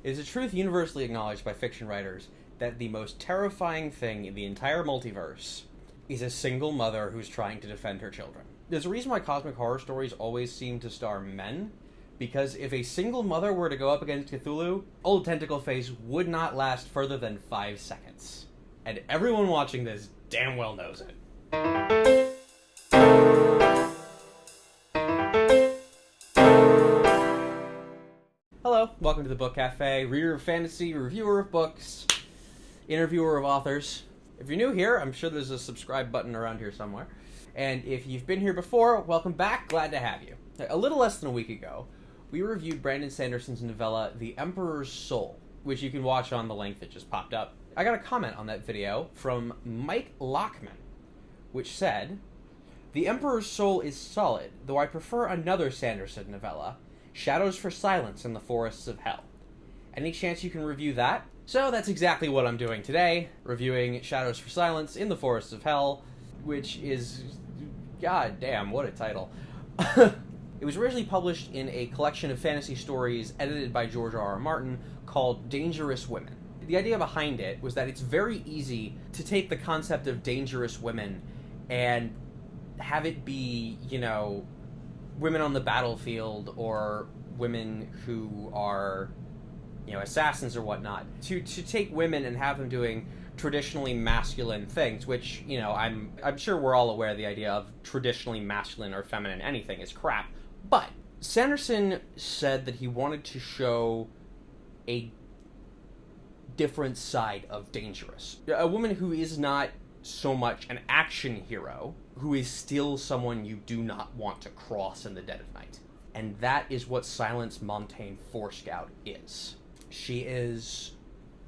It is a truth universally acknowledged by fiction writers that the most terrifying thing in the entire multiverse is a single mother who's trying to defend her children. There's a reason why cosmic horror stories always seem to star men, because if a single mother were to go up against Cthulhu, Old Tentacle Face would not last further than 5 seconds. And everyone watching this damn well knows it. Hello, welcome to the Book Cafe, reader of fantasy, reviewer of books, interviewer of authors. If you're new here, I'm sure there's a subscribe button around here somewhere. And if you've been here before, welcome back, glad to have you. A little less than a week ago, we reviewed Brandon Sanderson's novella, The Emperor's Soul, which you can watch on the link that just popped up. I got a comment on that video from Mike Lockman, which said, "The Emperor's Soul is solid, though I prefer another Sanderson novella, Shadows for Silence in the Forests of Hell. Any chance you can review that?" So that's exactly what I'm doing today, reviewing Shadows for Silence in the Forests of Hell, which is, god damn, what a title. It was originally published in a collection of fantasy stories edited by George R.R. Martin called Dangerous Women. The idea behind it was that it's very easy to take the concept of dangerous women and have it be, women on the battlefield or women who are, assassins or whatnot. To take women and have them doing traditionally masculine things, which, I'm sure we're all aware the idea of traditionally masculine or feminine anything is crap. But Sanderson said that he wanted to show a different side of dangerous. A woman who is not so much an action hero, who is still someone you do not want to cross in the dead of night. And that is what Silence Montaigne Forescout is. She is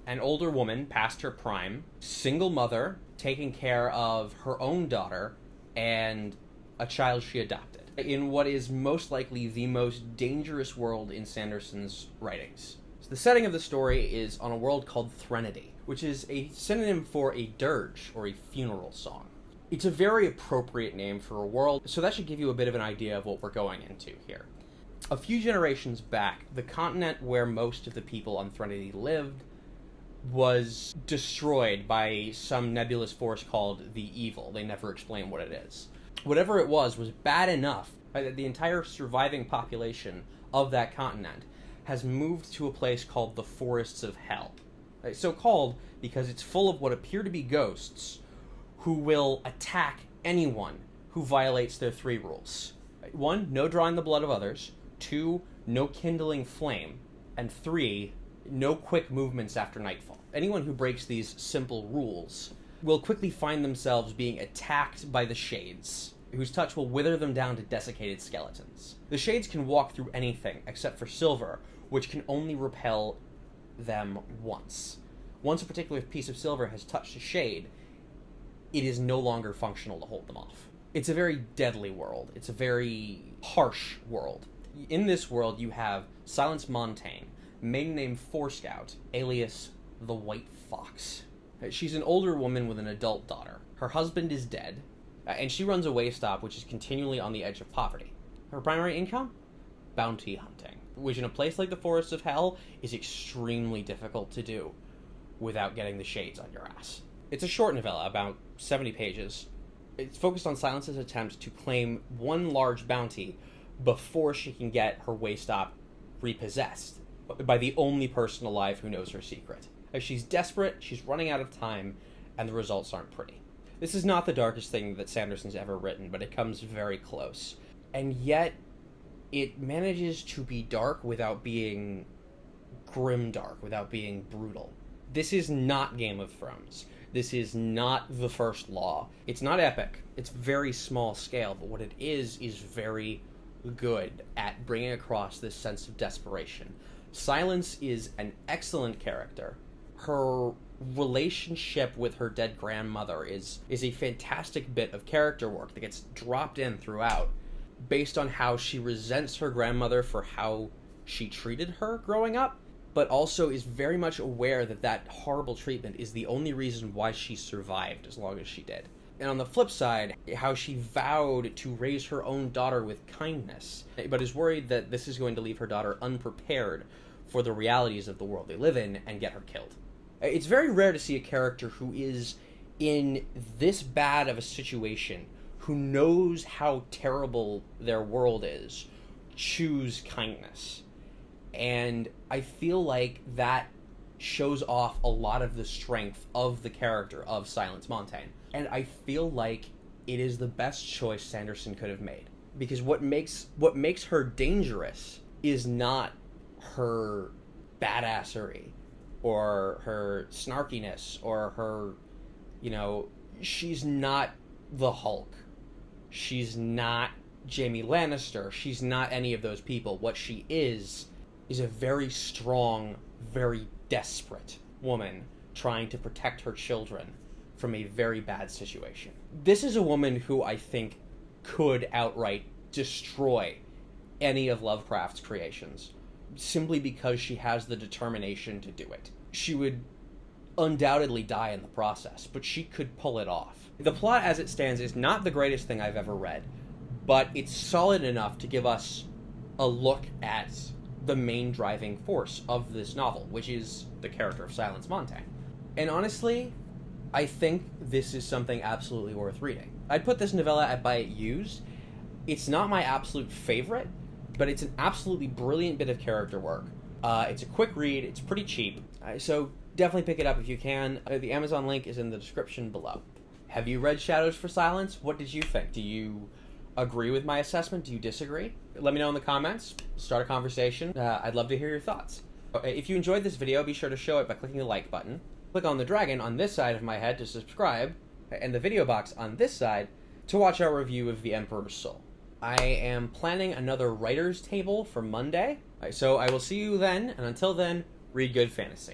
an older woman past her prime, single mother, taking care of her own daughter and a child she adopted, in what is most likely the most dangerous world in Sanderson's writings. So the setting of the story is on a world called Threnody, which is a synonym for a dirge, or a funeral song. It's a very appropriate name for a world, so that should give you a bit of an idea of what we're going into here. A few generations back, the continent where most of the people on Threnody lived was destroyed by some nebulous force called the Evil. They never explain what it is. Whatever it was bad enough that the entire surviving population of that continent has moved to a place called the Forests of Hell. So called because it's full of what appear to be ghosts who will attack anyone who violates their 3 rules. 1, no drawing the blood of others. 2, no kindling flame. And 3, no quick movements after nightfall. Anyone who breaks these simple rules will quickly find themselves being attacked by the Shades, whose touch will wither them down to desiccated skeletons. The Shades can walk through anything except for silver, which can only repel them once. Once a particular piece of silver has touched a Shade, it is no longer functional to hold them off. It's a very deadly world. It's a very harsh world. In this world, you have Silence Montaigne, maiden name Forescout, alias the White Fox. She's an older woman with an adult daughter. Her husband is dead, and she runs a way stop which is continually on the edge of poverty. Her primary income? Bounty hunting, which in a place like the Forests of Hell is extremely difficult to do without getting the Shades on your ass. It's a short novella, about 70 pages. It's focused on Silence's attempts to claim one large bounty before she can get her way stop repossessed by the only person alive who knows her secret. As she's desperate, she's running out of time, and the results aren't pretty. This is not the darkest thing that Sanderson's ever written, but it comes very close. And yet, it manages to be dark without being grimdark, without being brutal. This is not Game of Thrones. This is not The First Law. It's not epic. It's very small scale, but what it is very good at bringing across this sense of desperation. Silence is an excellent character. Her relationship with her dead grandmother is a fantastic bit of character work that gets dropped in throughout, based on how she resents her grandmother for how she treated her growing up, but also is very much aware that that horrible treatment is the only reason why she survived as long as she did. And on the flip side, how she vowed to raise her own daughter with kindness, but is worried that this is going to leave her daughter unprepared for the realities of the world they live in and get her killed. It's very rare to see a character who is in this bad of a situation, who knows how terrible their world is, choose kindness. And I feel like that shows off a lot of the strength of the character of Silence Montaigne. And I feel like it is the best choice Sanderson could have made. Because what makes her dangerous is not her badassery or her snarkiness or her, she's not the Hulk. She's not Jaime Lannister. She's not any of those people. What she is a very strong, very desperate woman trying to protect her children from a very bad situation. This is a woman who I think could outright destroy any of Lovecraft's creations, simply because she has the determination to do it. She would undoubtedly die in the process, but she could pull it off. The plot as it stands is not the greatest thing I've ever read, but it's solid enough to give us a look at the main driving force of this novel, which is the character of Silence Montaigne. And honestly, I think this is something absolutely worth reading. I'd put this novella at Buy It Used. It's not my absolute favorite, but it's an absolutely brilliant bit of character work. It's a quick read, it's pretty cheap, so definitely pick it up if you can. The Amazon link is in the description below. Have you read Shadows for Silence? What did you think? Do you agree with my assessment? Do you disagree? Let me know in the comments. Start a conversation. I'd love to hear your thoughts. If you enjoyed this video, be sure to show it by clicking the like button. Click on the dragon on this side of my head to subscribe, and the video box on this side to watch our review of The Emperor's Soul. I am planning another writer's table for Monday, so I will see you then, and until then, read good fantasy.